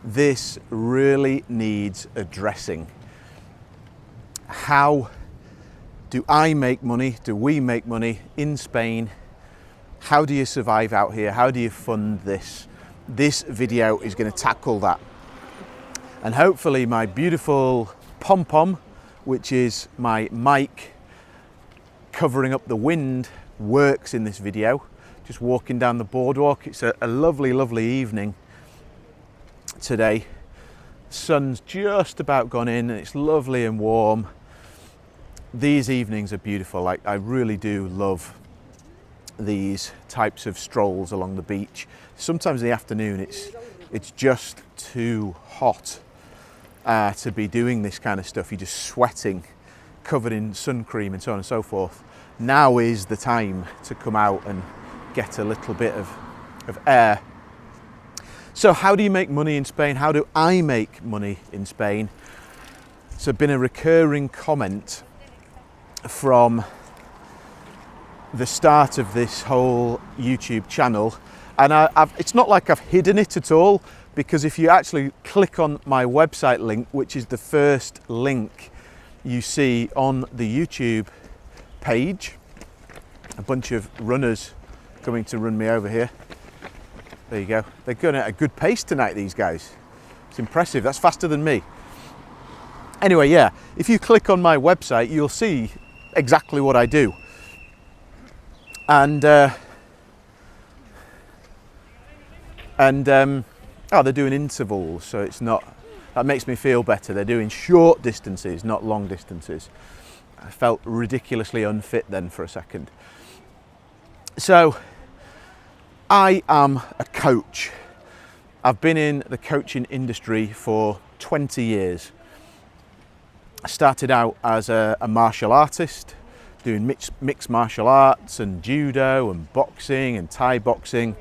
This really needs addressing. How do I make money? Do we make money in Spain? How do you survive out here? How do you fund this? This video is going to tackle that. And hopefully my beautiful pom-pom, which is my mic covering up the wind, works in this video. Just walking down the boardwalk. It's a lovely, lovely evening today. Sun's just about gone in and it's lovely and warm. These evenings are beautiful. I really do love these types of strolls along the beach. Sometimes in the afternoon it's just too hot to be doing this kind of stuff. You're just sweating, covered in sun cream and so on and so forth. Now is the time to come out and get a little bit of air. So how do you make money in Spain? How do I make money in Spain? It's been a recurring comment from the start of this whole YouTube channel, and it's not like I've hidden it at all, because if you actually click on my website link, which is the first link you see on the YouTube page, a bunch of runners coming to run me over here. There you go. They're going at a good pace tonight, these guys. It's impressive. That's faster than me. Anyway, yeah, if you click on my website, you'll see exactly what I do. And they're doing intervals, so it's not, that makes me feel better. They're doing short distances, not long distances. I felt ridiculously unfit then for a second. So I am a coach. I've been in the coaching industry for 20 years. I started out as a martial artist, doing mixed martial arts and judo and boxing and Thai boxing.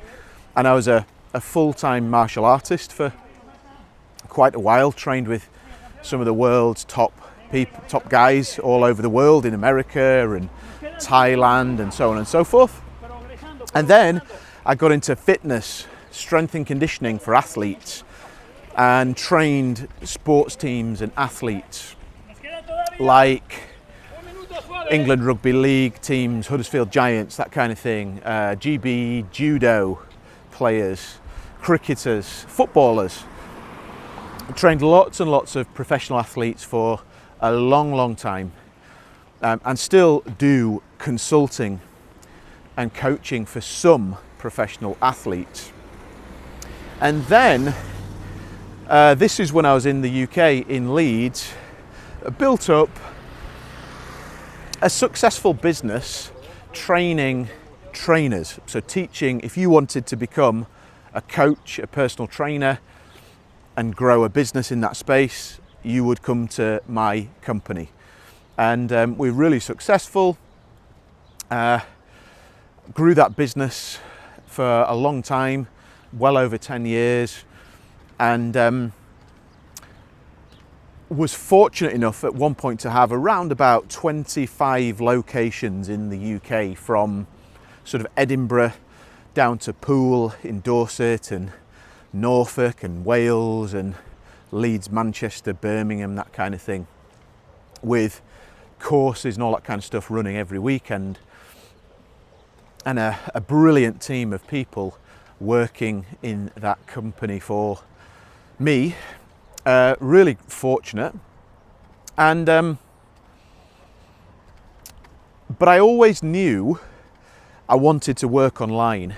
And I was a full-time martial artist for quite a while, trained with some of the world's top guys all over the world, in America and Thailand and so on and so forth. And then I got into fitness, strength and conditioning for athletes, and trained sports teams and athletes like England Rugby League teams, Huddersfield Giants, that kind of thing, GB judo players, cricketers, footballers. I trained lots and lots of professional athletes for a long, long time, and still do consulting and coaching for some professional athletes. And then this is when I was in the UK, in Leeds, built up a successful business training trainers. So teaching, if you wanted to become a coach, a personal trainer, and grow a business in that space, you would come to my company. And we're really successful. Grew that business for a long time, well over 10 years, and was fortunate enough at one point to have around about 25 locations in the UK, from sort of Edinburgh down to Poole in Dorset and Norfolk and Wales and Leeds, Manchester, Birmingham, that kind of thing, with courses and all that kind of stuff running every weekend. And a brilliant team of people working in that company for me. Really fortunate. And but I always knew I wanted to work online.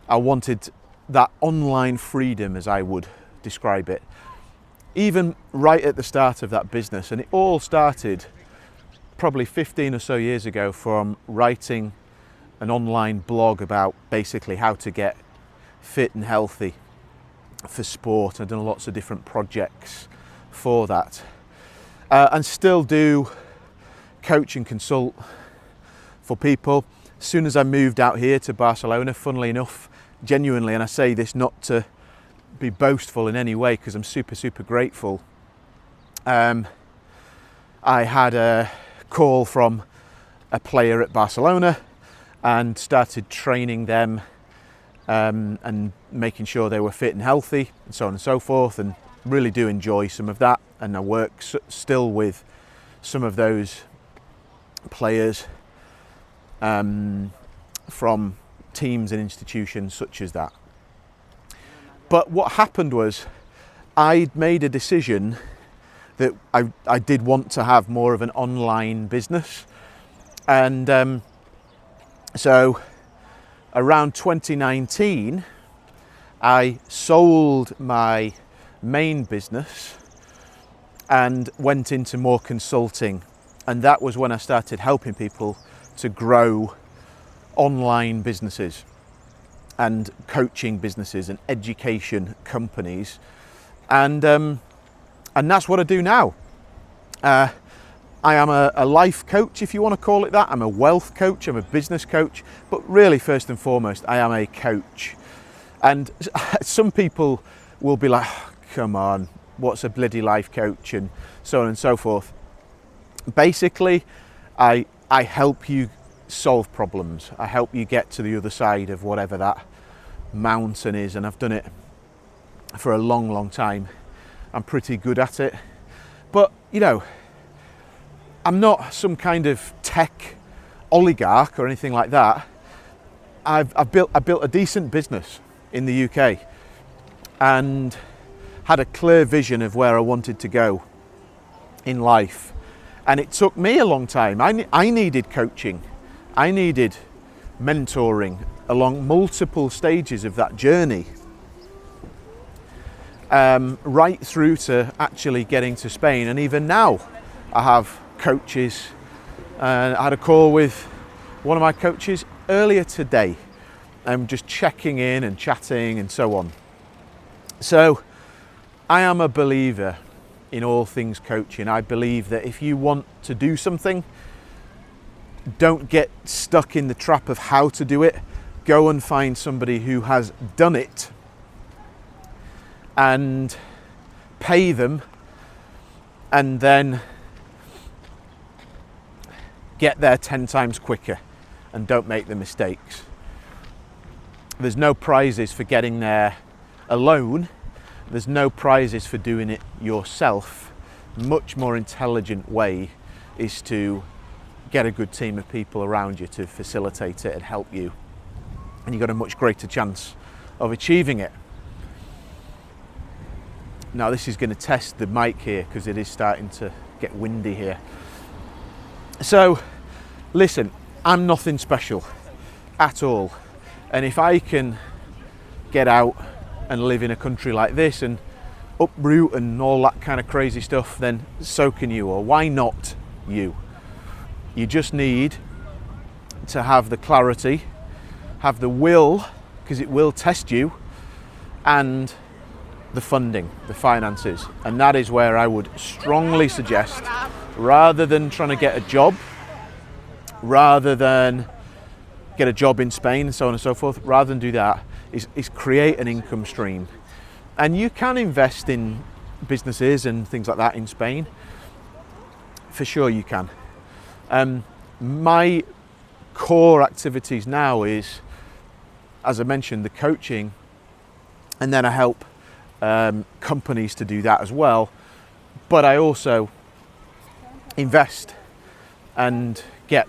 I wanted that online freedom, as I would describe it, even right at the start of that business. And it all started probably 15 or so years ago from writing an online blog about basically how to get fit and healthy for sport. I've done lots of different projects for that, and still do coach and consult for people. As soon as I moved out here to Barcelona, funnily enough, genuinely, and I say this not to be boastful in any way, because I'm super, super grateful, I had a call from a player at Barcelona and started training them and making sure they were fit and healthy and so on and so forth, and really do enjoy some of that. And I work still with some of those players from teams and institutions such as that. But what happened was I'd made a decision that I did want to have more of an online business. And so around 2019, I sold my main business and went into more consulting. And that was when I started helping people to grow online businesses and coaching businesses and education companies. And that's what I do now. I am a life coach, if you want to call it that. I'm a wealth coach, I'm a business coach, but really first and foremost, I am a coach. And some people will be like, oh, come on, what's a bloody life coach, and so on and so forth. Basically, I help you solve problems. I help you get to the other side of whatever that mountain is, and I've done it for a long, long time. I'm pretty good at it. But, you know, I'm not some kind of tech oligarch or anything like that. I built a decent business in the UK and had a clear vision of where I wanted to go in life. And it took me a long time. I needed coaching. I needed mentoring along multiple stages of that journey. Right through to actually getting to Spain. And even now I have coaches. I had a call with one of my coaches earlier today. I'm just checking in and chatting and so on. So I am a believer in all things coaching. I believe that if you want to do something, don't get stuck in the trap of how to do it. Go and find somebody who has done it and pay them, and then get there 10 times quicker and don't make the mistakes. There's no prizes for getting there alone. There's no prizes for doing it yourself. Much more intelligent way is to get a good team of people around you to facilitate it and help you. And you've got a much greater chance of achieving it. Now this is going to test the mic here because it is starting to get windy here. So listen, I'm nothing special at all. And if I can get out and live in a country like this and uproot and all that kind of crazy stuff, then so can you, or why not you? You just need to have the clarity, have the will, because it will test you, and the funding, the finances. And that is where I would strongly suggest, rather than trying to get a job, rather than get a job in Spain and so on and so forth, rather than do that, is create an income stream. And you can invest in businesses and things like that in Spain. For sure you can. My core activities now is, as I mentioned, the coaching, and then I help companies to do that as well. But I also invest and get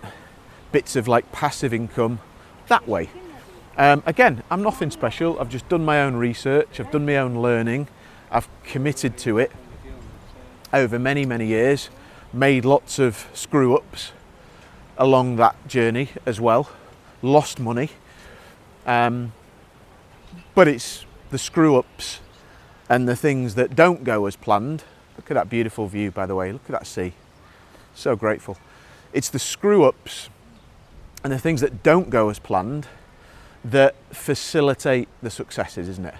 bits of like passive income that way. Again, I'm nothing special. I've just done my own research. I've done my own learning. I've committed to it over many, many years. Made lots of screw ups along that journey as well. Lost money. But it's the screw ups and the things that don't go as planned. Look at that beautiful view, by the way. Look at that sea. So grateful. It's the screw ups and the things that don't go as planned that facilitate the successes, isn't it?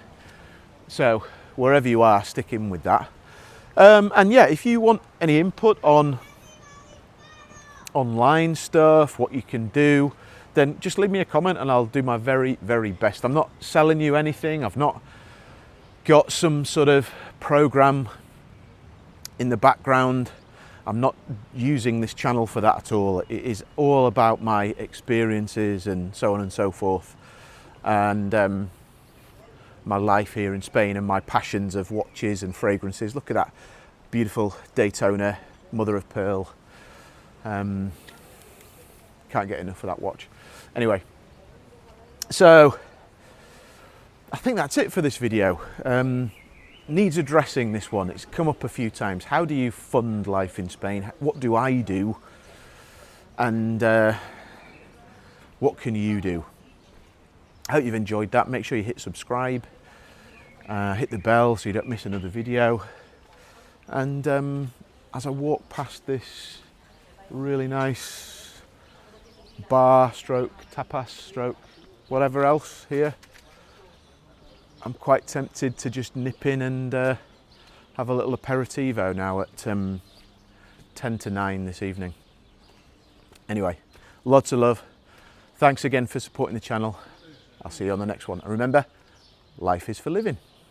So wherever you are, stick in with that. And yeah, if you want any input on online stuff, what you can do, then just leave me a comment and I'll do my very, very best. I'm not selling you anything. I've not got some sort of program in the background. I'm not using this channel for that at all. It is all about my experiences and so on and so forth. and my life here in Spain and my passions of watches and fragrances. Look at that beautiful Daytona mother of pearl. Can't get enough of that watch. Anyway, so I think that's it for this video. Needs addressing, this one. It's come up a few times. How do you fund life in Spain? What do I do? And what can you do? I hope you've enjoyed that. Make sure you hit subscribe, hit the bell so you don't miss another video. And as I walk past this really nice bar stroke, tapas stroke, whatever else here, I'm quite tempted to just nip in and have a little aperitivo now at 10 to 9 this evening. Anyway, lots of love. Thanks again for supporting the channel. I'll see you on the next one. And remember, life is for living.